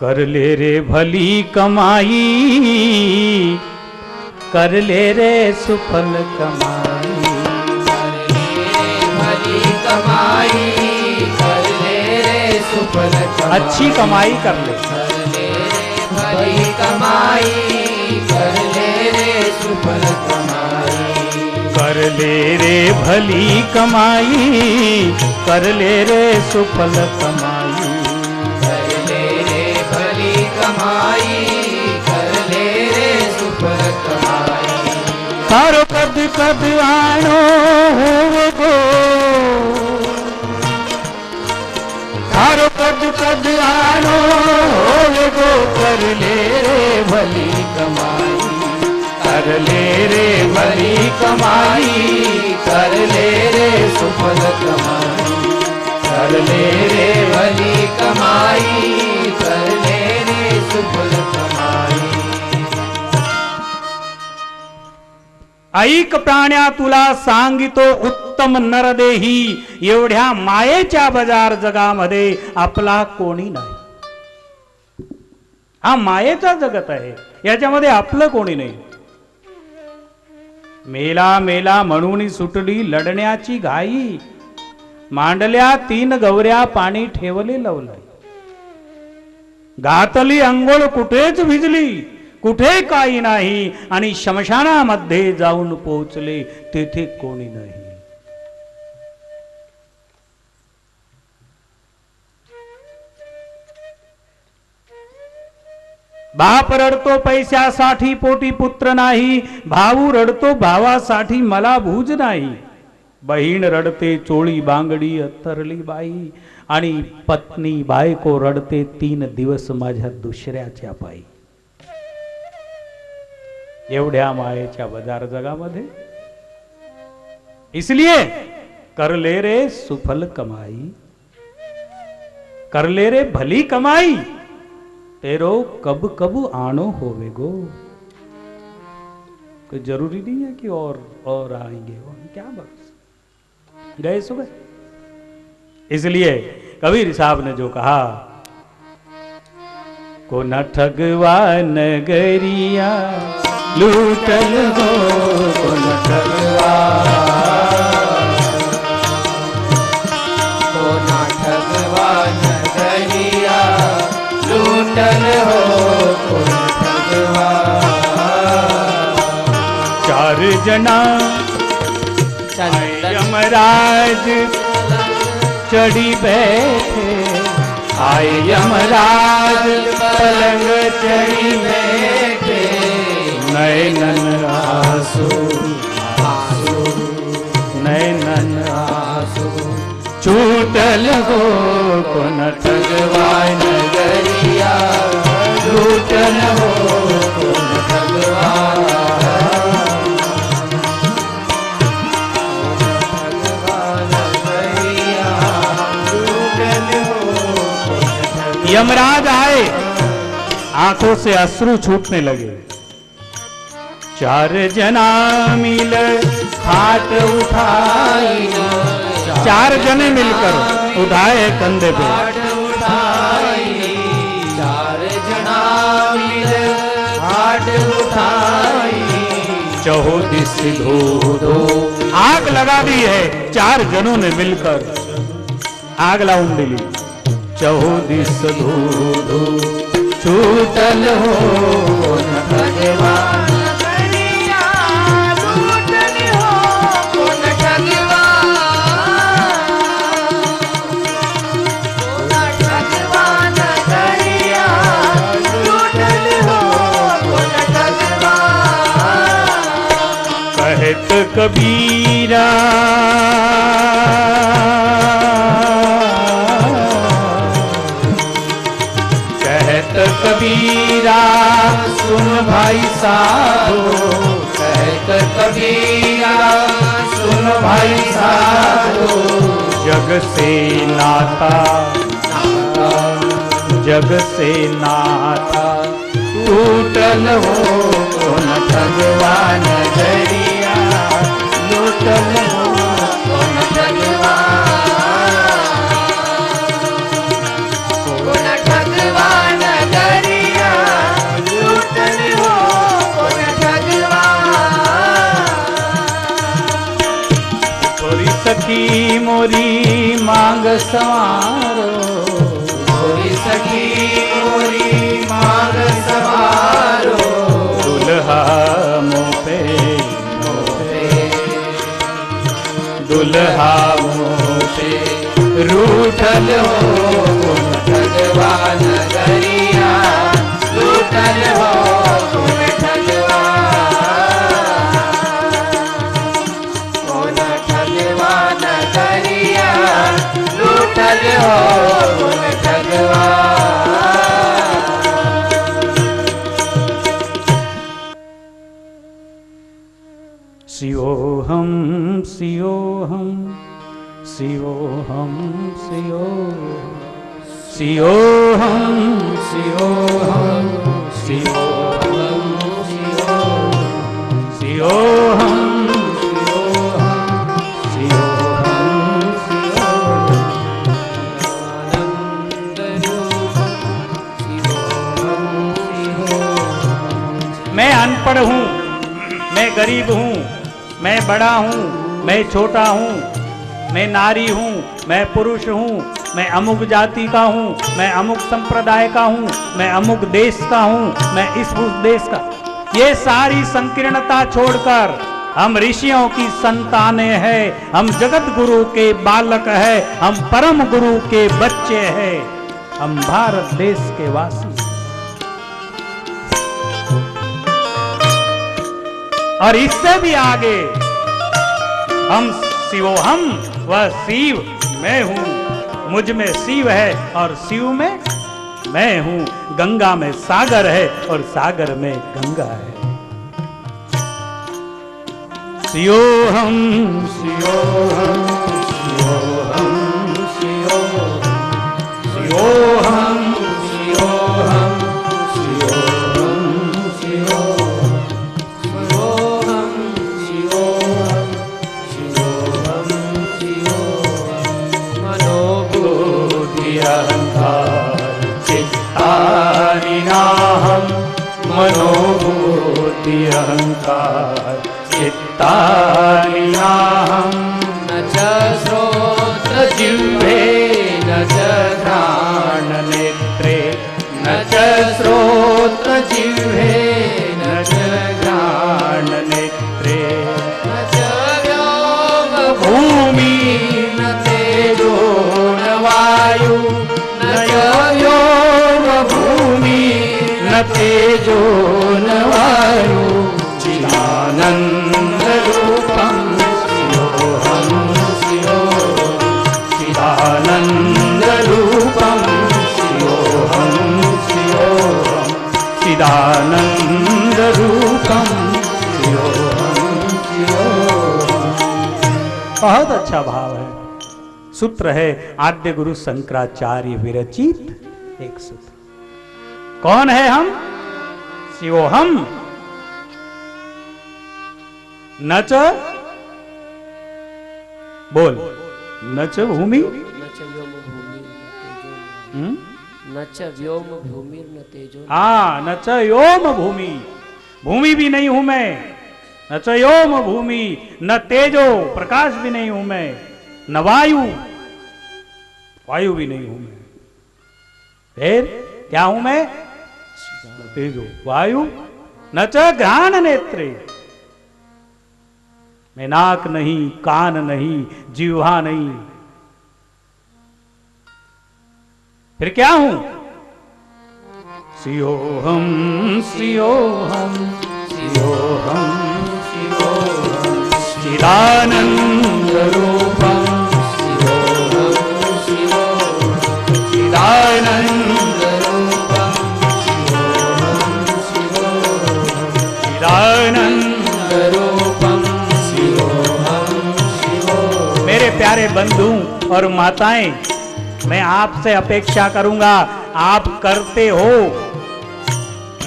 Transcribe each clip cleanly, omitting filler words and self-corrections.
कर ले रे भली कमाई, कर ले रे सुफल कमाई, भली कमाई कर ले रे सुफल कमाई, अच्छी कमाई कर ले, भली कमाई कर ले रे सुफल कमाई, कर ले रे भली कमाई, कर ले रे सुफल कमाई, कर ले रे भली कमाई कर ले रे सुफल कमाई, तारो कद कद आनो होवे गो, तारो कद कद आनो होवे गो, कर ले रे भली कमाई, कर ले रे भली कमाई, कर ले रे सुफल कमाई, कर ले रे भली कमाई कर ले रे सुफल कमाई, ऐक प्राण्या तुला सांगितो उत्तम नरदेही, एवढ्या मायेच्या बाजार जगामध्ये आपला कोणी नाही. हा मायेचा जगत आहे, याच्यामध्ये आपलं कोणी नाही. मेला मेला म्हणून सुटली लढण्याची घाई, मांडल्या 3 गवऱ्या पाणी ठेवले लवलय, घातली अंघोळ कुठेच भिजली, कुठे काही नाही, आणि शमशानामध्ये जाऊन पोहोचले, तेथे कोणी नाही. बाप रडतो पैशासाठी पोटी पुत्र नाही, भाऊ रडतो भावासाठी मला भूज नाही, बहीण रडते चोळी बांगडी अत्तरली बाई, आणि पत्नी बायको रडते 3 दिवस माझ्या दुसऱ्याच्या पायी. एवढ्या मायेच्या बाजार जगामध्ये इसलिए कर ले रे सुफल कमाई, कर ले रे भली कमाई, तेरो कब कब आनो होवे गो. कोई जरूरी नहीं है कि और आएंगे, क्या बस गए सो गए. इसलिए कबीर साहब ने जो कहा, को न ठगवा नगरिया लूटल हो, को न ठगवा, को न ठगवा नगरिया लूटल हो, को न ठगवा. 4 जना यमराज चढ़ी बैठे, आए यमराज पलंग चढ़ी बैठे, नैनन आंसू आंसू, नैनन आंसू छूटल हो, को न ठगवा नगरिया लूटल हो, को न ठगवा. यमराज आए, आंखों से अश्रु छूटने लगे. 4 जना मिल हाथ उठाई, 4 जने मिलकर उठाए कंधे पे, 4 जना मिल हाथ उठाई, 4 दिस धो धो आग लगा दी है. 4 जनों ने मिलकर आग लाऊं दिली. 4 दिस धो धो छूटल हो, को न ठगवा नगरिया लूटल हो, को न ठगवा, को न ठगवा नगरिया लूटल हो, को न ठगवा. कहत कबीरा कबीरा सुन भाई साधो, कहत कबीरा सुन भाई साधो, जग से नाता जग से नाता टूटल हो, को न ठगवा नगरिया लूटल हो, को न ठगवा, को न ठगवा नगरिया संवारो, गोरी सखी मोरी मांग संवारो, दुल्हा मोपे दुल्हा मोपे रूठल हो भगवान गरिया, लूटल हो ठगवा, भगवान गरिया, लूटल हो ठगवा। शिवोहम शिवोहम शिवोहम शिवोहम शिवोहम शिवोहम शिवोहम शिवोहम शिवोहम मैं अनपढ़ हूँ, मैं गरीब हूँ, मैं बड़ा हूँ, मैं छोटा हूँ, मैं नारी हूँ, मैं पुरुष हूँ, मैं अमुक जाति का हूँ, मैं अमुक संप्रदाय का हूँ, मैं अमुक देश का हूँ, मैं इस उस देश का। ये सारी संकीर्णता छोड़कर हम ऋषियों की संतानें हैं, हम जगत गुरु के बालक हैं, हम परम गुरु के बच्चे हैं, हम भारत देश के वासी। और इससे भी आगे हम शिवोहम, वह शिव मैं हूं, मुझ में शिव है और शिव में मैं हूं, गंगा में सागर है और सागर में गंगा है। शिवोहम शिवोहम शिवोहम शिवोहम शिवोहम शिवोहम मनोबुद्धि अहंकार चित्तानिनाहं, न च श्रोत्र जिह्वे न च घ्राण नेत्रे, न च श्रोत्र जिह्वे न च घ्राण नेत्रे, न च व्योम भूमि न तेजो न वायु, न व्योम भूमि न तेजो न वायु, चिदानंद रूपम शिवोहम शिवोहम, चिदानंद रूपम शिवोहम शिवोहम, चिदानंद रूपम शिवोहम शिवोहम। बहुत अच्छा भाव है। सूत्र है आद्य गुरु शंकराचार्य विरचित एक सूत्र। कौन है हम? शिवोहम न च बोल, न च भूमि न च व्योम भूमि न च व्योम भूमि न तेजो, हाँ, न च योम भूमि, भूमि भी नहीं हूं मैं, न च योम भूमि, न तेजो प्रकाश भी नहीं हूं मैं, न वायु, वायु भी नहीं हूं मैं। फिर क्या हूं मैं? न तेजो वायु, न च घ्राण नेत्रे, मैं नाक नहीं, कान नहीं, जिह्वा नहीं, फिर क्या हूं? शिवोहम शिवोहम शिवोहम शिवोहम, चिदानंद रूपम शिवोहम शिवोहम, चिदानंद रूपम शिवोहम शिवोहम, चिदानंद रूपम शिवोहम शिवोहम। मेरे प्यारे बंधु और माताएं, मैं आपसे अपेक्षा करूंगा, आप करते हो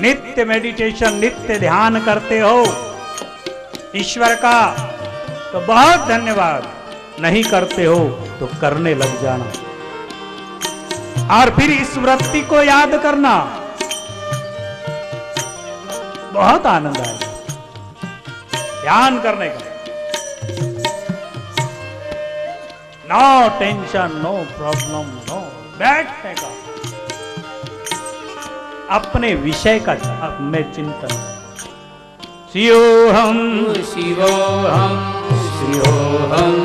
नित्य मेडिटेशन, नित्य ध्यान करते हो ईश्वर का, तो बहुत धन्यवाद। नहीं करते हो तो करने लग जाना और फिर इस वृत्ति को याद करना, बहुत आनंद आएगा ध्यान करने का। No tension, no problem, no बैठने का, अपने विषय का में चिंतन। शिवोहम शिवोहम शिवोहम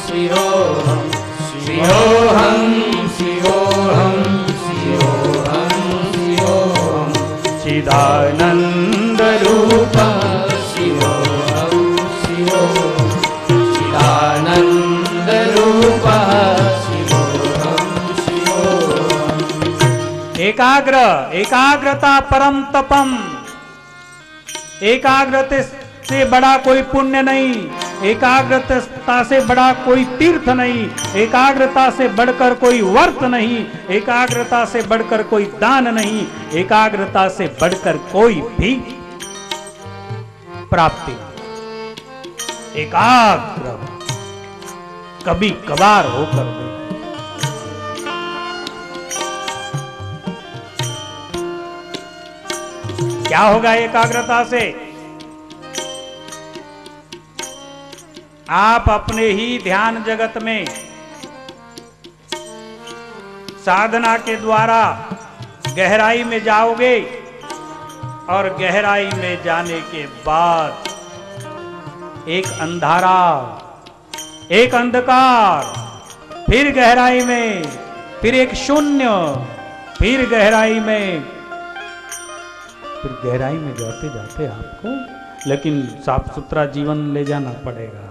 शिवोहम शिवोहम शिवोहम शिवोहम शिवोहम चिदानंद रूप शिवोहम शिवोहम चिदानंद रूप शिवोहम शिवोहम। एकाग्रता परम तपम। एकाग्रता से बड़ा कोई पुण्य नहीं, एकाग्रता से बड़ा कोई तीर्थ नहीं, एकाग्रता से बढ़कर कोई व्रत नहीं, एकाग्रता से बढ़कर कोई दान नहीं, एकाग्रता से बढ़कर कोई भी प्राप्ति नहीं। एकाग्र कभी कभार होकर दे। क्या होगा एकाग्रता से? आप अपने ही ध्यान जगत में साधना के द्वारा गहराई में जाओगे और गहराई में जाने के बाद एक अंधारा, एक अंधकार, फिर गहराई में, फिर एक शून्य, फिर गहराई में, फिर गहराई में जाते जाते आपको लेकिन साफ सुथरा जीवन ले जाना पड़ेगा।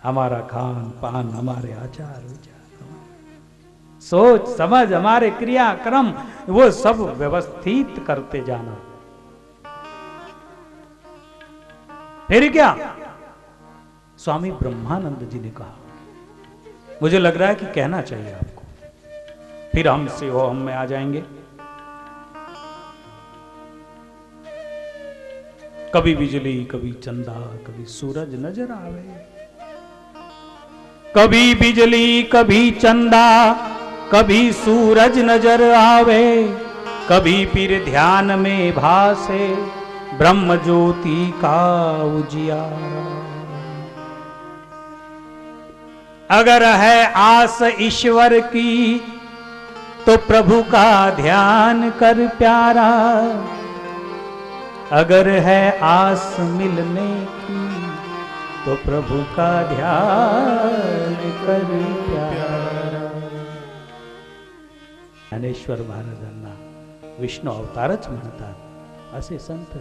हमारा खान पान, हमारे आचार विचार, सोच समझ, हमारे क्रियाक्रम, वो सब व्यवस्थित करते जाना। फिर क्या? स्वामी ब्रह्मानंद जी ने कहा, मुझे लग रहा है कि कहना चाहिए आपको, फिर हम शिवोहम में आ जाएंगे। कभी बिजली, कभी चंदा, कभी सूरज नजर आवे, कभी बिजली, कभी चंदा, कभी सूरज नजर आवे, कभी फिर ध्यान में भासे ब्रह्म ज्योति का उजियारा। अगर है आस ईश्वर की तो प्रभु का ध्यान कर प्यारा, अगर है आस मिलने की तो प्रभु का ध्यान कर प्यारा। ज्ञानेश्वर महाराजांना विष्णू अवतारच म्हणतात असे संत